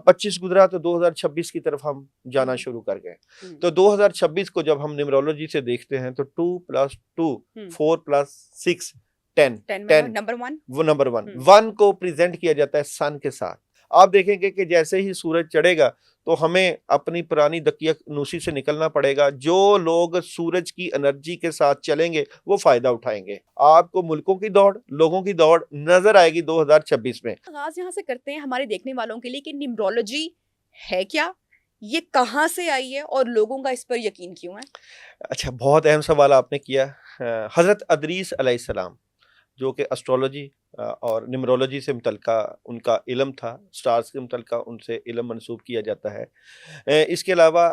अब 25 गुजरा तो 2026 की तरफ हम जाना शुरू कर गए। तो 2026 को जब हम न्यूमरोलॉजी से देखते हैं तो 2 + 2 4 + 6 10 नंबर 1 वो नंबर 1 को प्रेजेंट किया जाता है सन के साथ। आप देखेंगे कि जैसे ही सूरज चढ़ेगा तो हमें अपनी पुरानी दकियानूसी से निकलना पड़ेगा। जो लोग सूरज की एनर्जी के साथ चलेंगे वो फायदा उठाएंगे। आपको मुल्कों की दौड़, लोगों की दौड़ नजर आएगी 2026 में। आगाज यहाँ से करते हैं हमारे देखने वालों के लिए कि न्यूमरोलॉजी है क्या, ये कहाँ से आई है और लोगों का इस पर यकीन क्यों है? अच्छा, बहुत अहम सवाल आपने किया। हजरत अदरीस अलैहिस्सलाम जो कि एस्ट्रोलॉजी और न्यूमरोलॉजी से मुतल्लिका उनका इल्म था, स्टार्स के मुतल्लिका उनसे इल्म मंसूब किया जाता है। इसके अलावा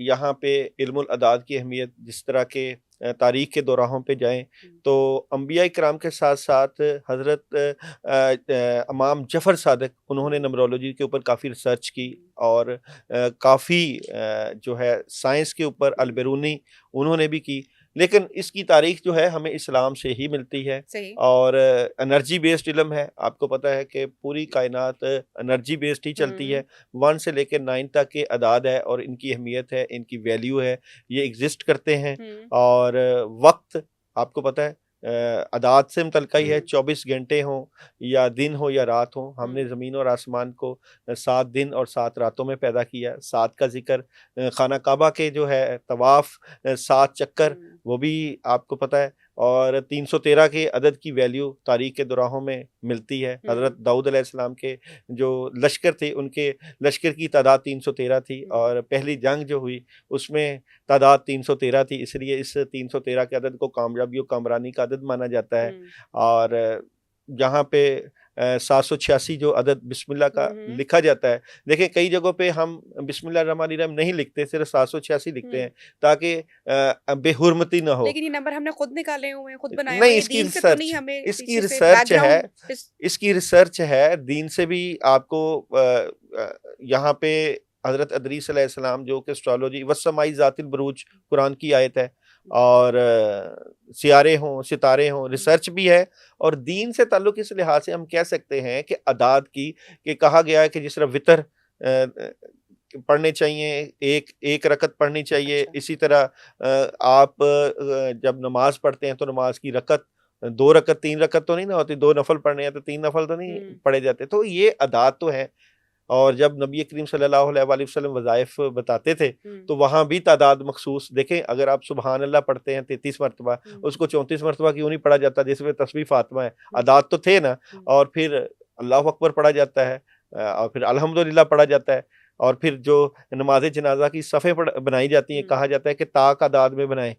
यहाँ पे इल्मुल अदाद की अहमियत, जिस तरह के तारीख़ के दोराहों पे जाएँ तो अंबिया इकराम के साथ-साथ हज़रत इमाम जफ़र सादिक उन्होंने न्यूमरोलॉजी के ऊपर काफ़ी रिसर्च की और काफ़ी जो है साइंस के ऊपर अल-बिरूनी उन्होंने भी की। लेकिन इसकी तारीख जो है हमें इस्लाम से ही मिलती है और एनर्जी बेस्ड इल्म है। आपको पता है कि पूरी कायनात एनर्जी बेस्ड ही चलती है। 1 से लेकर 9 तक के अदाद है और इनकी अहमियत है, इनकी वैल्यू है, ये एग्जिस्ट करते हैं। और वक्त आपको पता है अदाद से मुतल्लिका ही है, 24 घंटे हों या दिन हो या रात हो। हमने ज़मीन और आसमान को 7 दिन और 7 रातों में पैदा किया। 7 का जिक्र खाना काबा के जो है तवाफ़ 7 चक्कर वो भी आपको पता है। और 313 के अदद की वैल्यू तारीख़ के दोराहों में मिलती है। हज़रत दाऊद अलैहिस्सलाम के जो लश्कर थे उनके लश्कर की तादाद 313 थी और पहली जंग जो हुई उसमें तादाद 313 थी, इसलिए इस 313 के अदद को कामयाबी और कामरानी का अदद माना जाता है। और जहाँ पे 786 जो अदद बिस्मिल्लाह का लिखा जाता है। देखिए कई जगहों पे हम बिस्मिल्लाहिर्रहमानिर्रहीम नहीं लिखते, सिर्फ 786 लिखते हैं ताकि बेहुरमती ना हो। लेकिन ये नंबर हमने खुद निकाले हुए हैं, खुद बनाए हुए नहीं, हैं, इसकी दीन से तो नहीं रिसर्च हमें इसकी पीछे से रिसर्च है बैकग्राउंड इसकी रिसर्च है, दीन से भी आपको यहाँ पे हज़रत अदरीस अलैहिस्सलाम जो कि एस्ट्रोलॉजी वस्समाई ज़ातिल बुरूज कुरान की आयत है और सियारे हों, सितारे हों, रिसर्च भी है। और दीन से ताल्लुक़ इस लिहाज से हम कह सकते हैं कि अदाद की कि कहा गया है कि जिस तरह वितर पढ़ने चाहिए, एक रकत पढ़नी चाहिए। अच्छा। इसी तरह आप जब नमाज़ पढ़ते हैं तो नमाज़ की रकत 2 रकत 3 रकत तो नहीं ना होती, 2 नफ़ल पढ़ने हैं तो 3 नफ़ल तो नहीं पढ़े जाते। तो ये अदाद तो हैं। और जब नबी करीम सल्लल्लाहु अलैहि वसल्लम वज़ाइफ बताते थे तो वहाँ भी तादाद मखसूस देखें। अगर आप सुबहान अल्लाह पढ़ते हैं 33 मरतबा, उसको 34 मरतबा क्यों नहीं पढ़ा जाता जिसमें तस्बीह फातिमा है? अदाद तो थे ना। और फिर अल्लाहु अकबर पढ़ा जाता है और फिर अल्हम्दुलिल्लाह पढ़ा जाता है और फिर जो नमाज़े जनाजा की सफ़े बनाई जाती हैं, कहा जाता है कि ता का दाद में बनाएं।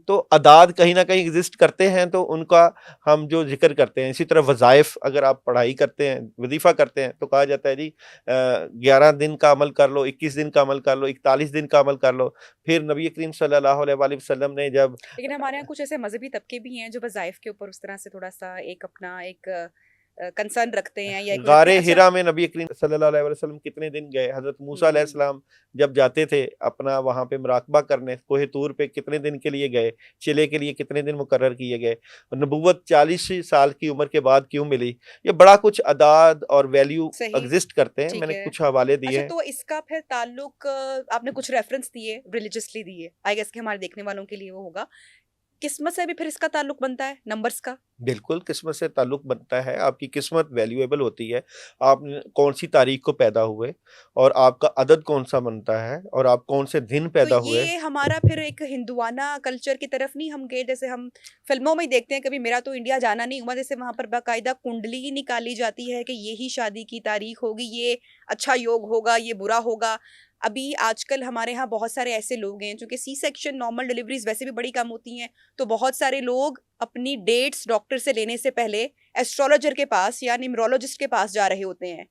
तो अदाद कहीं ना कहीं एग्जिस्ट करते हैं, तो उनका हम जो जिक्र करते हैं। इसी तरह वज़ाइफ अगर आप पढ़ाई करते हैं, वजीफ़ा करते हैं तो कहा जाता है जी 11 दिन का अमल कर लो, 21 दिन का अमल कर लो, 41 दिन का अमल कर लो। फिर नबी करीम सल्लल्लाहु अलैहि वसल्लम ने जब लेकिन हमारे यहाँ कुछ ऐसे मजहबी तबके भी हैं जो वज़ाइफ के ऊपर उस तरह से थोड़ा सा एक अपना एक कंसर्न रखते हैं या एक गारे हिरा में नबी करीम सल्लल्लाहु अलैहि वसल्लम कितने दिन गए? हज़रत मूसा अलैहिस्सलाम जब जाते थे अपना वहाँ पे मुराकबा करने कोहे तूर पे कितने दिन के लिए गए? चिले के लिए कितने दिन मुकर्रर किए गए? नबुव्वत 40 साल की उम्र के बाद क्यों मिली? ये बड़ा कुछ अदाद और वैल्यू एग्जिस्ट करते हैं। मैंने कुछ हवाले दिए हैं। तो इसका फिर ताल्लुक आपने कुछ रेफरेंस दिए, रिलीजियसली दिए, आई गेस कि हमारे देखने वालों के लिए वो होगा। किस्मत से भी फिर इसका ताल्लुक बनता है, नंबर्स का? बिल्कुल, किस्मत से ताल्लुक बनता है। आपकी किस्मत वैल्यूएबल होती है। आप कौन-सी तारीख को पैदा हुए और आपका अदद कौन-सा बनता है और आप कौन से दिन तो पैदा हुए। ये हमारा फिर एक हिंदुआना कल्चर की तरफ नहीं हम गए, जैसे हम फ़िल्मों में देखते हैं। कभी मेरा तो इंडिया जाना नहीं हुआ, जैसे वहाँ पर बाकायदा कुंडली निकाली जाती है कि यही शादी की तारीख होगी, ये अच्छा योग होगा, ये बुरा होगा। अभी आजकल हमारे यहाँ बहुत सारे ऐसे लोग हैं चूँकि सी सेक्शन नॉर्मल डिलीवरीज़ वैसे भी बड़ी कम होती हैं, तो बहुत सारे लोग अपनी डेट्स डॉक्टर से लेने से पहले एस्ट्रोलॉजर के पास या न्यूमरोलॉजिस्ट के पास जा रहे होते हैं।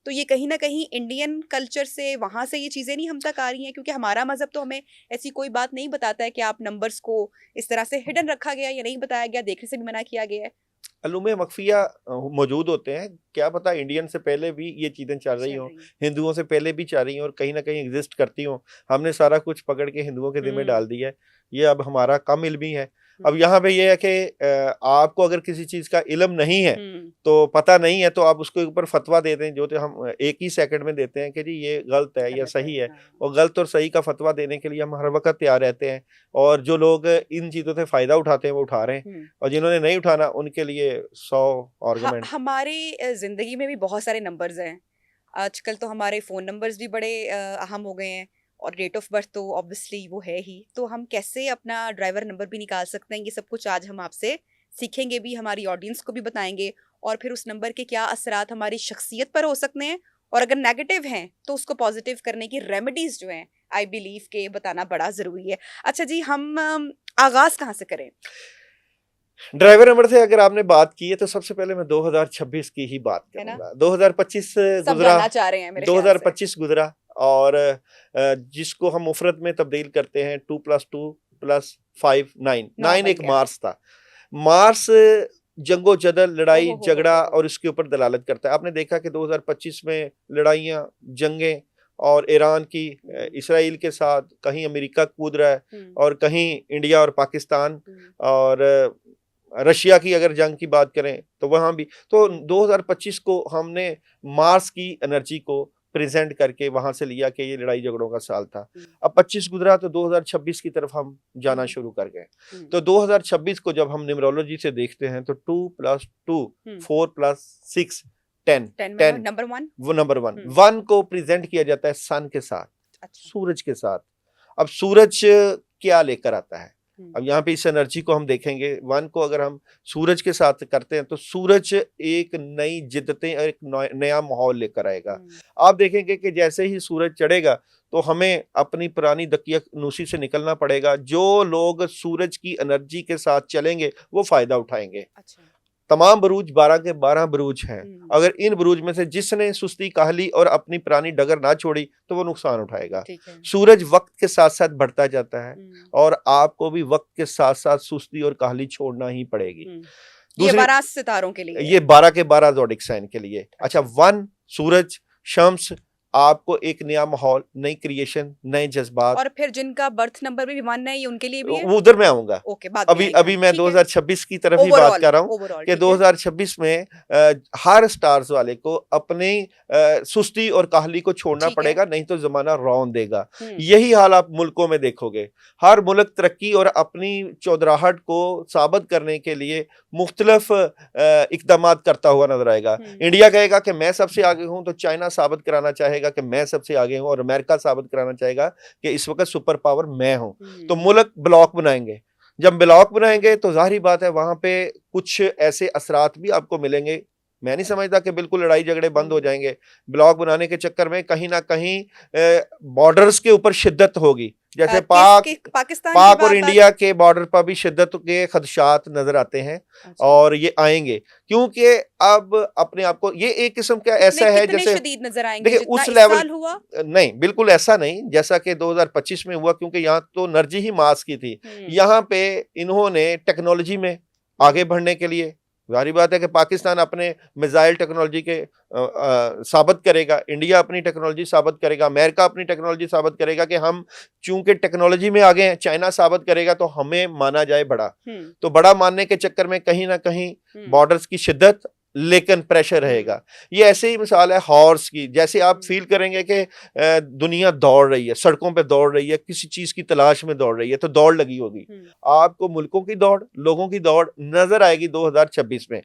तो ये कहीं न कहीं इंडियन कल्चर से वहाँ से ये चीज़ें नहीं हम तक आ रही हैं, क्योंकि हमारा मज़हब तो हमें ऐसी कोई बात नहीं बताता है कि आप नंबर्स को इस तरह से हिडन रखा गया या नहीं बताया गया, देखने से भी मना किया गया है। अलूम मख्फिया मौजूद होते हैं। क्या पता इंडियन से पहले भी ये चीज़ें चल रही हों, हिंदुओं से पहले भी चल रही हों और कहीं न कहीं एग्जिस्ट करती हों। हमने सारा कुछ पकड़ के हिंदुओं के ज़िम्मे डाल दिया है। ये अब हमारा कम इल्मी है। अब यहाँ पे ये है कि आपको अगर किसी चीज का इल्म नहीं है, हम्म, तो पता नहीं है, तो आप उसके ऊपर फतवा दे दें, जो तो हम एक ही सेकंड में देते हैं कि जी ये गलत है या गलत सही है। हाँ। और गलत और सही का फतवा देने के लिए हम हर वक्त तैयार रहते हैं, और जो लोग इन चीजों से फायदा उठाते हैं वो उठा रहे हैं, और जिन्होंने नहीं उठाना उनके लिए 100 आर्गुमेंट। हमारी जिंदगी में भी बहुत सारे नंबर्स हैं। आजकल तो हमारे फ़ोन नंबर्स भी बड़े अहम हो गए हैं, और डेट ऑफ बर्थ तो ऑब्वियसली वो है ही। तो हम कैसे अपना ड्राइवर नंबर भी निकाल सकते हैं, ये सब कुछ आज हम आपसे सीखेंगे भी, हमारी ऑडियंस को भी बताएंगे, और फिर उस नंबर के क्या असरात हमारी शख्सियत पर हो सकते हैं, और अगर नेगेटिव हैं तो उसको पॉजिटिव करने की रेमेडीज जो हैं आई बिलीव के बताना बड़ा ज़रूरी है। अच्छा जी, हम आगाज़ कहाँ से करें? ड्राइवर नंबर से अगर आपने बात की है, तो सबसे पहले मैं 2026 की ही बात है ना? करूंगा। 2025 सब गुजरा, जानना चाह रहे हैं मेरे ख्याल से। 2025 गुजरा, और जिसको हम मुफरत में तब्दील करते हैं 2+2+5 9 9 9 बन एक गया। मार्स था। मार्स जंगो जदल, लड़ाई ओहो हो झगड़ा हो। और इसके ऊपर दलालत करता है। आपने देखा कि 2025 में लड़ाइयाँ, जंगें, और ईरान की इसराइल के साथ, कहीं अमेरिका कूद रहा है, और कहीं इंडिया और पाकिस्तान, और रशिया की अगर जंग की बात करें तो वहां भी। तो 2025 को हमने मार्स की एनर्जी को प्रेजेंट करके वहां से लिया कि ये लड़ाई झगड़ों का साल था। अब 25 गुजरा तो 2026 की तरफ हम जाना शुरू कर गए। तो 2026 को जब हम न्यूमरोलॉजी से देखते हैं तो 2+2 4+6 10 10 नंबर 1। वो नंबर 1 को प्रेजेंट किया जाता है सन के साथ, अच्छा। सूरज के साथ। अब सूरज क्या लेकर आता है? अब यहाँ पे इस एनर्जी को हम देखेंगे। 1 को अगर हम सूरज के साथ करते हैं तो सूरज एक नई जिद्दतें और एक नया माहौल लेकर आएगा। आप देखेंगे कि जैसे ही सूरज चढ़ेगा तो हमें अपनी पुरानी दकियानूसी से निकलना पड़ेगा। जो लोग सूरज की एनर्जी के साथ चलेंगे वो फायदा उठाएंगे। अच्छा। तमाम बरूज 12 के 12 बरूज हैं। अगर इन बरूज में से जिसने सुस्ती काहली और अपनी पुरानी डगर ना छोड़ी तो वो नुकसान उठाएगा। सूरज वक्त के साथ साथ बढ़ता जाता है, और आपको भी वक्त के साथ साथ सुस्ती और काहली छोड़ना ही पड़ेगी। ये 12 सितारों के लिए, ये 12 के 12 ज़ोडिक साइन के लिए। अच्छा, 1 सूरज, शम्स, आपको एक नया माहौल, नई क्रिएशन, नए जज्बात। और फिर जिनका बर्थ नंबर भी 1 है, ये उनके लिए भी है? वो उधर मैं आऊंगा। ओके, बाद में आएंगे। अभी मैं 2026 की तरफ ही बात कर रहा हूँ कि 2026 में हर स्टार्स वाले को अपनी सुस्ती और काहली को छोड़ना पड़ेगा, नहीं तो जमाना रौन देगा। यही हाल आप मुल्कों में देखोगे। हर मुल्क तरक्की और अपनी चौधराहट को साबित करने के लिए मुख्तलिफ इकदाम करता हुआ नजर आएगा। इंडिया कहेगा कि मैं सबसे आगे हूं, तो चाइना साबित कराना चाहेगा कि मैं सबसे आगे हूं, और अमेरिका साबित कराना चाहेगा कि इस वक्त सुपर पावर मैं हूं। तो मुल्क ब्लॉक बनाएंगे। जब ब्लॉक बनाएंगे तो जाहिर बात है वहां पे कुछ ऐसे असरात भी आपको मिलेंगे। मैं नहीं समझता कि बिल्कुल लड़ाई झगड़े बंद हो जाएंगे। ब्लॉक बनाने के चक्कर में कहीं ना कहीं बॉर्डर्स के ऊपर शिद्दत होगी। जैसे पाक और इंडिया के बॉर्डर पर भी शिद्दत के खदशात नजर आते हैं। अच्छा। और ये आएंगे क्योंकि अब अपने आप को ये एक किस्म का ऐसा है जैसे शदीद नजर आएंगे। देखिए उस लेवल हुआ नहीं, बिल्कुल ऐसा नहीं जैसा कि 2025 में हुआ, क्योंकि यहाँ तो एनर्जी ही मास की थी। यहाँ पे इन्होंने टेक्नोलॉजी में आगे बढ़ने के लिए, जाहिर बात है कि पाकिस्तान अपने मिसाइल टेक्नोलॉजी के साबित करेगा, इंडिया अपनी टेक्नोलॉजी साबित करेगा, अमेरिका अपनी टेक्नोलॉजी साबित करेगा कि हम चूंकि टेक्नोलॉजी में आगे हैं। चाइना साबित करेगा तो हमें माना जाए बड़ा। तो बड़ा मानने के चक्कर में कहीं ना कहीं बॉर्डर्स की शिद्दत, लेकिन प्रेशर रहेगा। ये ऐसे ही मिसाल है हॉर्स की। जैसे आप फील करेंगे कि दुनिया दौड़ रही है, सड़कों पे दौड़ रही है, किसी चीज की तलाश में दौड़ रही है, तो दौड़ लगी होगी। आपको मुल्कों की दौड़, लोगों की दौड़ नजर आएगी 2026 में।